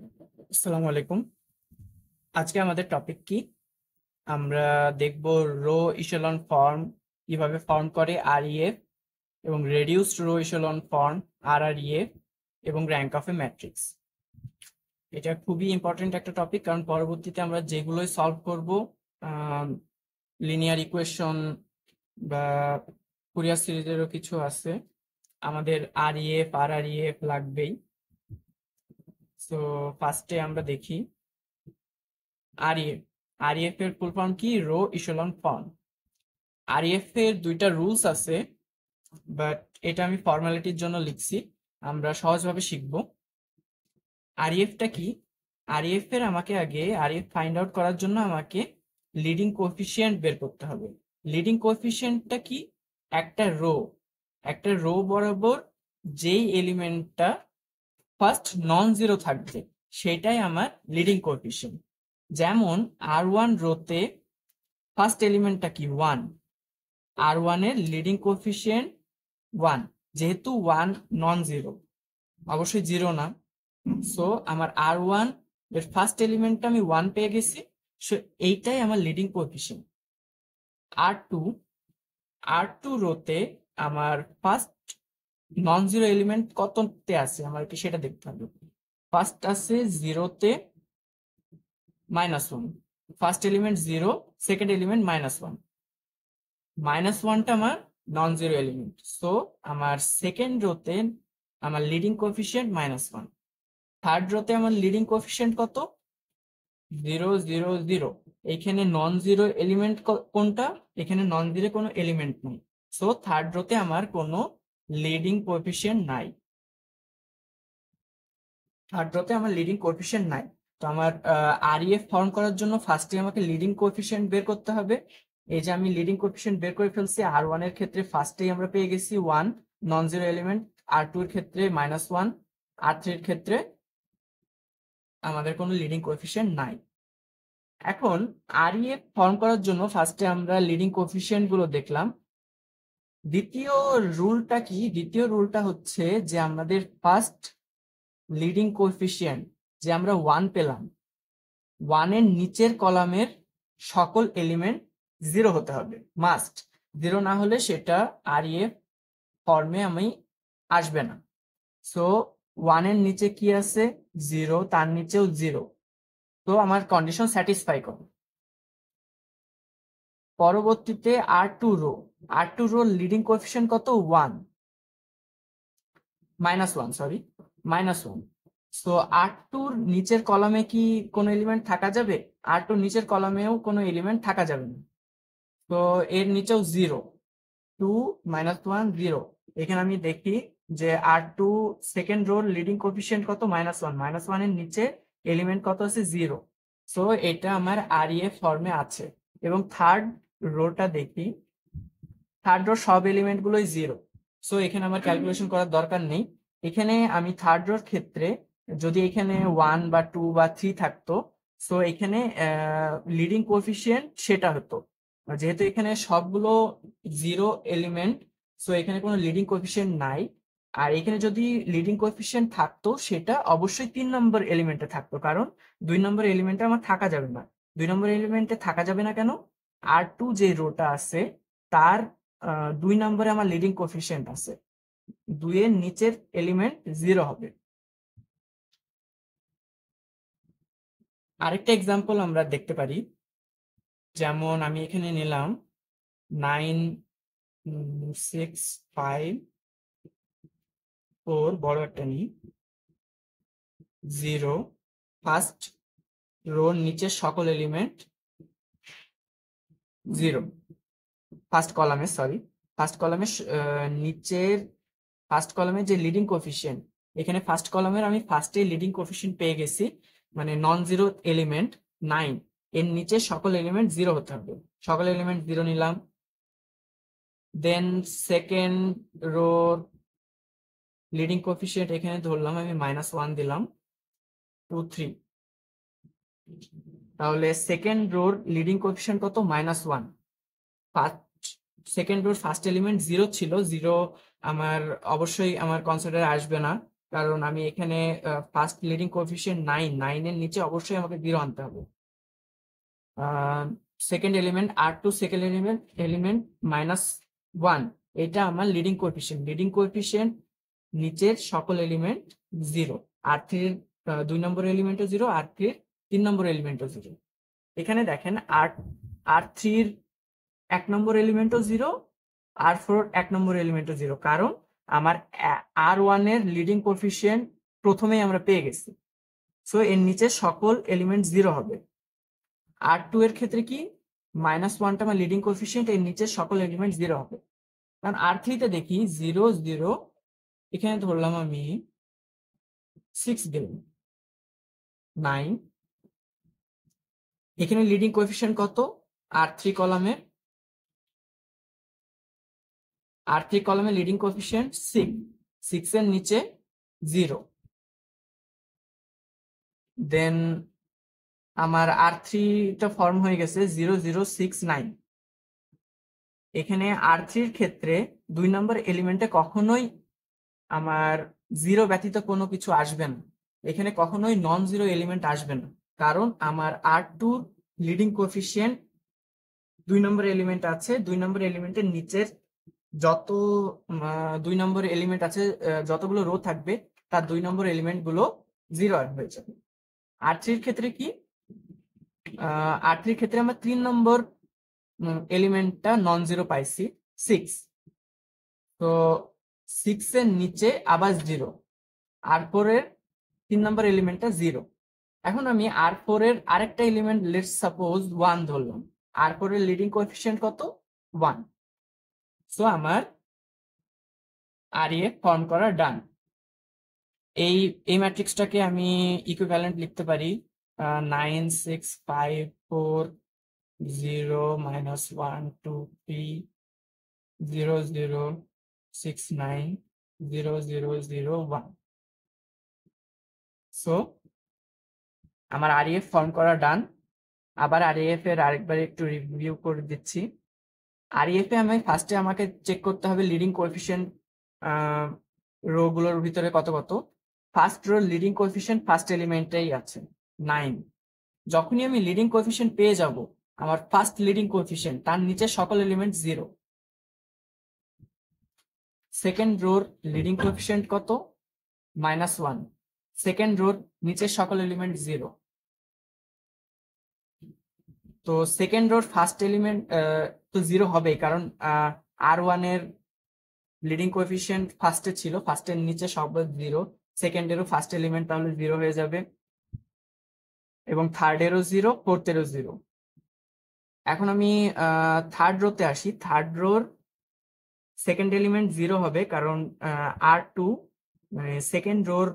আসসালামু আলাইকুম। আজকে আমাদের টপিক কি? আমরা দেখব রো ইচেলন ফর্ম কিভাবে ফর্ম করে আরইএফ এবং রেডিউসড রো ইচেলন ফর্ম আরআরইএফ এবং র্যাঙ্ক অফ এ ম্যাট্রিক্স। এটা খুবই ইম্পর্টেন্ট একটা টপিক, কারণ পরবর্তীতে আমরা যেগুলোই সলভ করব, লিনিয়ার ইকুয়েশন বা ফুরিয়ার সিরিজেরও কিছু আছে, আমাদের আরইএফ আরআরইএফ লাগবেই। সো ফার্স্টে আমরা দেখি আরইএফ। আরইএফ এর ফুল ফর্ম কি? Row echelon form. আরইএফ এর দুইটা রুলস আছে, বাট এটা আমি ফর্মালিটির জন্য লিখছি, আমরা সহজভাবে শিখব। আরইএফটা কি? আরইএফ এর আমাকে আগে আরইএফ ফাইন্ড আউট করার জন্য আমাকে লিডিং কোএফিসিয়েন্ট বের করতে হবে। লিডিং কোএফিসিয়েন্টটা কি? একটা রো বরাবর যেই এলিমেন্টটা ফার্স্ট নন জিরো থাকবে সেটাই আমার লিডিং কোএফিসিয়েন্ট। যেমন আর1 রোতে ফার্স্ট এলিমেন্টটা কি? 1। আর1 এর লিডিং কোএফিসিয়েন্ট 1, যেহেতু 1 নন জিরো, অবশ্যই জিরো না। সো আমার আর1 এর ফার্স্ট এলিমেন্টটা আমি 1 পেয়ে গেছি, সো এইটাই আমার লিডিং কোএফিসিয়েন্ট। আর2 রোতে আমার ফার্স্ট নন জিরো এলিমেন্ট কততে আছে আমাকে সেটা দেখতে হবে। ফার্স্ট আছে জিরোতে -1, first element zero, second element -1, -1টা আমার নন জিরো এলিমেন্ট, সো আমার সেকেন্ড রোতে আমার লিডিং কোএফিসিয়েন্ট -1। থার্ড রোতে আমার লিডিং কোএফিসিয়েন্ট কত? 0 0 0। এখানে নন জিরো এলিমেন্ট কোনটা? এখানে নন জিরো কোনো এলিমেন্ট নেই, সো থার্ড রোতে আমার কোনো লিডিং কোএফিসিয়েন্ট নাই। থার্ড রোতে আমার লিডিং কোএফিসিয়েন্ট নাই। তো আমার আরইএফ ফর্ম করার জন্য ফার্স্টে আমাকে লিডিং কোএফিসিয়েন্ট বের করতে হবে। এই যে আমি লিডিং কোএফিসিয়েন্ট বের করে ফেলছি। আর1 এর ক্ষেত্রে ফার্স্টেই আমরা পেয়ে গেছি 1 নন জিরো এলিমেন্ট, আর2 এর ক্ষেত্রে -1, আর3 এর ক্ষেত্রে আমাদের কোনো লিডিং কোএফিসিয়েন্ট নাই। এখন আরইএফ ফর্ম করার জন্য ফার্স্টে আমরা লিডিং কোএফিসিয়েন্ট গুলো দেখলাম। দ্বিতীয় রুলটা কি? দ্বিতীয় রুলটা হচ্ছে যে আমাদের ফার্স্ট লিডিং কোএফিসিয়েন্ট যে আমরা 1 পেলাম, 1 এর নিচের কলামের সকল এলিমেন্ট 0 হতে হবে, মাস্ট। 0 না হলে সেটা আরইএফ ফর্মে আমি আসবে না। সো 1 এর নিচে কি আছে? 0, তার নিচেও 0, তো আমার কন্ডিশন স্যাটিসফাই করে। পরবর্তীতে আর2 রো লিডিং কোএফিসিয়েন্ট কত? 1 -1, সরি, -1। সো আর2 নিচের কলামে কি কোনো এলিমেন্ট থাকা যাবে? আর2 নিচের কলামেও কোনো এলিমেন্ট থাকা যাবে না, তো এর নিচেও 0, 2 -1 0। এখানে আমি দেখি যে আর2 সেকেন্ড রোর লিডিং কোএফিসিয়েন্ট কত? -1, -1 এর নিচে এলিমেন্ট কত আছে? 0, সো এটা আমার আরইএফ ফর্মে আছে। এবং থার্ড রোটা দেখি, থার্ড রোর সব এলিমেন্ট গুলোই 0, সো এখানে আমার ক্যালকুলেশন করার দরকার নেই। এখানে আমি থার্ড রোর ক্ষেত্রে যদি এখানে 1 বা 2 বা 3 থাকতো, সো এখানে লিডিং কোএফিসিয়েন্ট সেটা হতো। যেহেতু এখানে সবগুলো 0 এলিমেন্ট, সো এখানে কোনো লিডিং কোএফিসিয়েন্ট নাই। আর এখানে যদি লিডিং কোএফিসিয়েন্ট থাকতো সেটা অবশ্যই 3 নম্বর এলিমেন্টে থাকতো, কারণ 2 নম্বর এলিমেন্টে আমার থাকা যাবে না। 2 নম্বর এলিমেন্টে থাকা যাবে না কেন? আর2 যে রোটা আছে তার 2 নম্বরে আমার লিডিং কোএফিসিয়েন্ট আছে, 2 এর নিচের এলিমেন্ট 0 হবে। আরেকটা এক্সাম্পল আমরা দেখতে পারি, যেমন আমি এখানে নিলাম 9 6 5 4, বড় একটা নিই, 0, ফার্স্ট রোর নিচের সকল এলিমেন্ট 0, ফার্স্ট কলামে, সরি, ফার্স্ট কলামে নিচের ফার্স্ট কলামে যে লিডিং কোএফিসিয়েন্ট, এখানে ফার্স্ট কলামের আমি ফার্স্টে লিডিং কোএফিসিয়েন্ট পেয়ে গেছি, মানে নন জিরো এলিমেন্ট 9, এর নিচে সকল এলিমেন্ট 0 হতে হবে, সকল এলিমেন্ট 0 নিলাম। দেন সেকেন্ড রোর লিডিং কোএফিসিয়েন্ট এখানে ধরলাম আমি -1 দিলাম, 2 3, তাহলে সেকেন্ড রোর লিডিং কোএফিসিয়েন্ট কত? -1। সেকেন্ড রোর ফার্স্ট এলিমেন্ট 0 ছিল, 0 আমার অবশ্যই আমার কনসিডারে আসবে না, কারণ আমি এখানে ফার্স্ট লিডিং কোএফিসিয়েন্ট 9 এর নিচে অবশ্যই আমাকে 0 আনতে হবে। Second element R2 second element -1 এটা আমার লিডিং কোএফিসিয়েন্ট নিচের সকল এলিমেন্ট 0, R3 এর 2 নম্বর এলিমেন্টও 0, R3 এর 3 নম্বর এলিমেন্টও 0। এখানে দেখেন R3 এর 1 নম্বর এলিমেন্টও 0, R4 1 নম্বর এলিমেন্টও 0, কারণ আমার R1 এর লিডিং কোএফিসিয়েন্ট প্রথমেই আমরা পেয়ে গেছি। সো এর নিচে সকল এলিমেন্ট 0 হবে। R2 এর ক্ষেত্রে কি -1টা আমার লিডিং কোএফিসিয়েন্ট, এর নিচে সকল এলিমেন্ট 0 হবে। কারণ R3 তে দেখি 0 0, এখানে ধরলাম আমি 6 দিলাম 9, এখানে লিডিং কোএফিসিয়েন্ট কত R3 কলামে লিডিং কোএফিসিয়েন্ট 6 এর নিচে 0, দেন আমার R3 টা ফর্ম হয়ে গেছে 0 0 6 9। এখানে R3 এর ক্ষেত্রে 2 নম্বর এলিমেন্টে কখনোই আমার 0 ব্যতীত কোনো কিছু আসবে না, এখানে কখনোই নন 0 এলিমেন্ট আসবে না, কারণ আমার R2 লিডিং কোএফিসিয়েন্ট 2 নম্বর এলিমেন্ট আছে, 2 নম্বর এলিমেন্টের নিচের যত 2 নম্বর এলিমেন্ট আছে, যতগুলো রো থাকবে তার 2 নম্বর এলিমেন্ট গুলো 0 হয়ে যাবে। R3 এর ক্ষেত্রে কি R3 এর ক্ষেত্রে আমরা 3 নম্বর এলিমেন্টটা নন 0 পাইছি 6, তো 6 এর নিচে আবার 0, R4 এর 3 নম্বর এলিমেন্টটা 0। এখন আমি R4 এর আরেকটা এলিমেন্ট লেটস সাপোজ 1 ধরলাম, R4 এর লিডিং কোএফিসিয়েন্ট কত 1, সো আমার REF ফর্ম করা ডান। এই ম্যাট্রিক্সটাকে আমি ইকুইভ্যালেন্ট লিখতে পারি 9 6 5 4 0 -1 2 3 0 0 6 9 0 0 0 1। সো আমার REF ফর্ম করা ডান। আবার REF এর আরেকবার একটু রিভিউ করে দিচ্ছি। REF এ ফার্স্টে আমাকে চেক করতে হবে লিডিং কোএফিসিয়েন্ট রো গুলোর ভিতরে কত কত। First row leading coefficient first এলিমেন্টেই আছে 9। যখনই আমি লিডিং কোএফিসিয়েন্ট পেয়ে যাব, আমার ফার্স্ট লিডিং কোএফিসিয়েন্ট তার নিচে সকল এলিমেন্ট 0। সেকেন্ড রোর লিডিং কোএফিসিয়েন্ট কত -1, সেকেন্ড রোর নিচের সকল এলিমেন্ট 0। তো সেকেন্ড রোর ফার্স্ট এলিমেন্ট তো 0 হবেই, কারণ R1 এর লিডিং কোএফিসিয়েন্ট ফার্স্টে ছিল, ফার্স্টের নিচে সব 0, সেকেন্ডেরও ফার্স্ট এলিমেন্ট তাহলে 0 হয়ে যাবে, এবং থার্ডেরও 0, ফোর্থেরও 0। এখন আমি থার্ড রোতে আসি। থার্ড রোর সেকেন্ড এলিমেন্ট 0 হবে, কারণ R2 মানে সেকেন্ড রোর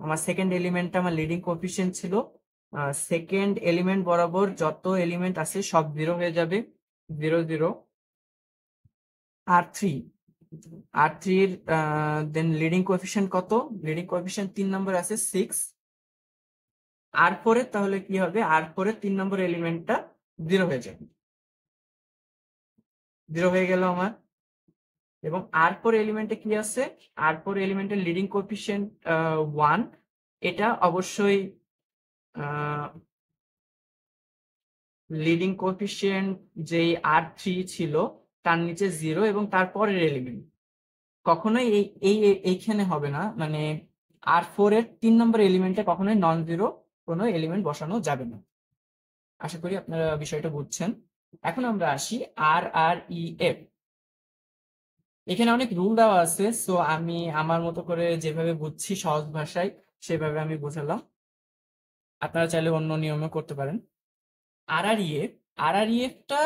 আমার সেকেন্ড এলিমেন্টটা আমার লিডিং কোএফিসিয়েন্ট ছিল, সেকেন্ড এলিমেন্ট বরাবর যত এলিমেন্ট আছে সব 0 হয়ে যাবে 0 0। R3 এর দেন লিডিং কোএফিসিয়েন্ট কত, লিডিং কোএফিসিয়েন্ট 3 নম্বর আছে 6। R4 এর তাহলে কি হবে, R4 এর 3 নম্বর এলিমেন্টটা 0 হয়ে যাবে, 0 হয়ে গেল আমার। এবং R4 এলিমেন্টে কি আছে, R4 এলিমেন্টের লিডিং কোএফিসিয়েন্ট 1, এটা অবশ্যই লিডিং কোএফিসিয়েন্ট যেই R3 ছিল তার নিচে 0 এবং তারপরের এলিমেন্ট, কখনোই এইখানে হবে না, মানে R4 এর 3 নম্বর এলিমেন্টে কখনোই নন 0 কোনো এলিমেন্ট বসানো যাবে না। আশা করি আপনারা বিষয়টা বুঝছেন। এখন আমরা আসি RREF। এখানে অনেক রুল দেওয়া আছে, সো আমি আমার মতো করে যেভাবে বুঝছি সহজ ভাষায় সেভাবে আমি বোঝালাম, আপনারা চাইলে অন্য নিয়মে করতে পারেন। RREFটা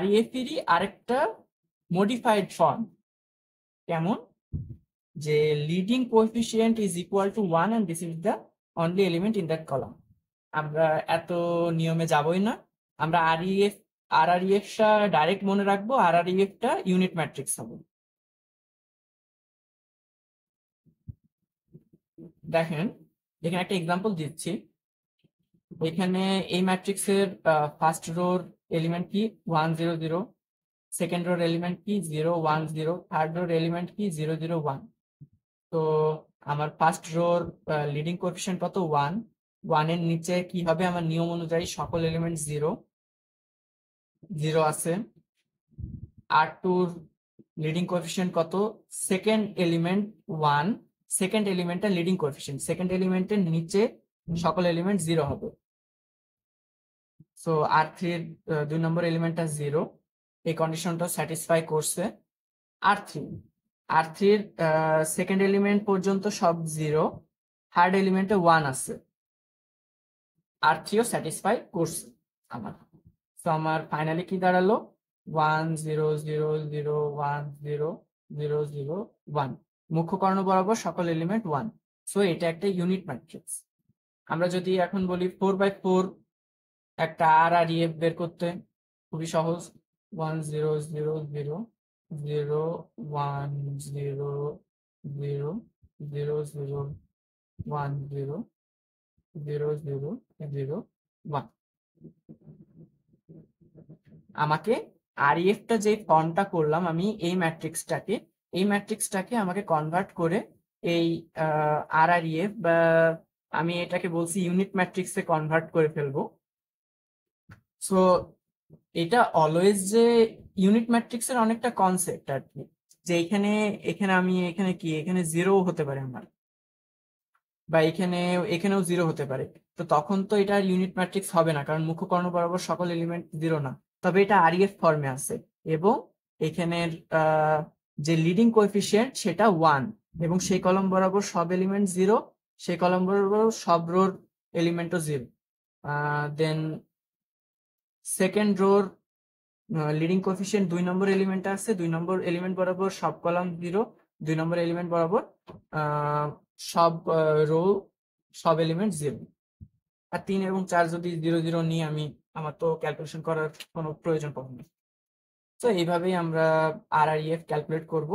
REF এরই আরেকটা মডিফাইড ফর্ম। কেমন, যে leading coefficient is equal to 1 and this is the only element in that column। আমরা এত নিয়মে যাবই না, আমরা RREFটা ডাইরেক্ট মনে রাখবো, RREFটা ইউনিট ম্যাট্রিক্স হবে। দেখেন এখানে একটা এক্সাম্পল দিচ্ছি। এখানে এই ম্যাট্রিক্সের ফার্স্ট রোর এলিমেন্ট কি 1 0 0, সেকেন্ড রোর এলিমেন্ট কি 0 1 0, থার্ড রোর এলিমেন্ট কি 0 0 1। তো আমার ফার্স্ট রোর লিডিং কোএফিসিয়েন্ট কত 1, 1 এর নিচে কি হবে আমার নিয়ম অনুযায়ী সকল এলিমেন্ট 0 আছে। R2 লিডিং কোএফিসিয়েন্ট কত, সেকেন্ড এলিমেন্ট 1, সেকেন্ড এলিমেন্টের লিডিং কোএফিসিয়েন্ট, সেকেন্ড এলিমেন্টের নিচে সকল এলিমেন্ট 0 হবে। সো R3 এর 2 নম্বর এলিমেন্টটা 0, এই কন্ডিশনটা স্যাটিসফাই করছে। R3 এর সেকেন্ড এলিমেন্ট পর্যন্ত সব 0, থার্ড এলিমেন্টে 1 আছে, R3 ও স্যাটিসফাই করছে আমার। সো আমার ফাইনালি কি দাঁড়ালো 1 0 0 0 1 0 0 0 1, মুখ্য কর্ণ বরাবর সকল এলিমেন্ট 1। সো এটা একটা ইউনিট ম্যাট্রিক্স। আমরা যদি এখন বলি 4x4 একটা RREF বের করতে, খুবই সহজ। 1 0 0 0 0 1 0 0 0 0 1 0 0 0 0 1। আমাকে REF-টা যে ফর্মটা করলাম আমি এই ম্যাট্রিক্সটাকে আমাকে কনভার্ট করে এই RREF বা আমি এটাকে বলছি ইউনিট ম্যাট্রিক্সে কনভার্ট করে ফেলবো। সো এটা অলওয়েজ যে ইউনিট ম্যাট্রিক্সের অনেকটা কনসেপ্ট আর কি, যে এখানে কি এখানে 0 হতে পারে আমার, বা এখানেও 0 হতে পারে। তো তখন তো এটা ইউনিট ম্যাট্রিক্স হবে না, কারণ মুখ্য কর্ণ বরাবর সকল এলিমেন্ট 0 না। তবে এটা REF ফর্মে আছে এবং এখানের যে লিডিং কোএফিসিয়েন্ট সেটা 1 এবং সেই কলম বরাবর সব এলিমেন্ট 0, সেই কলম বরাবর সব রোর এলিমেন্টও 0। দেন সেকেন্ড রোর লিডিং কোএফিসিয়েন্ট 2 নম্বর এলিমেন্ট আছে, 2 নম্বর এলিমেন্ট বরাবর সব কলাম 0, 2 নম্বর এলিমেন্ট বরাবর সব রো সব এলিমেন্ট 0। আর 3 এবং 4 যদি 0 0 নিয়ে আমার তো ক্যালকুলেশন করার কোনো প্রয়োজন পড়ে না। তো এইভাবেই আমরা RREF ক্যালকুলেট করব।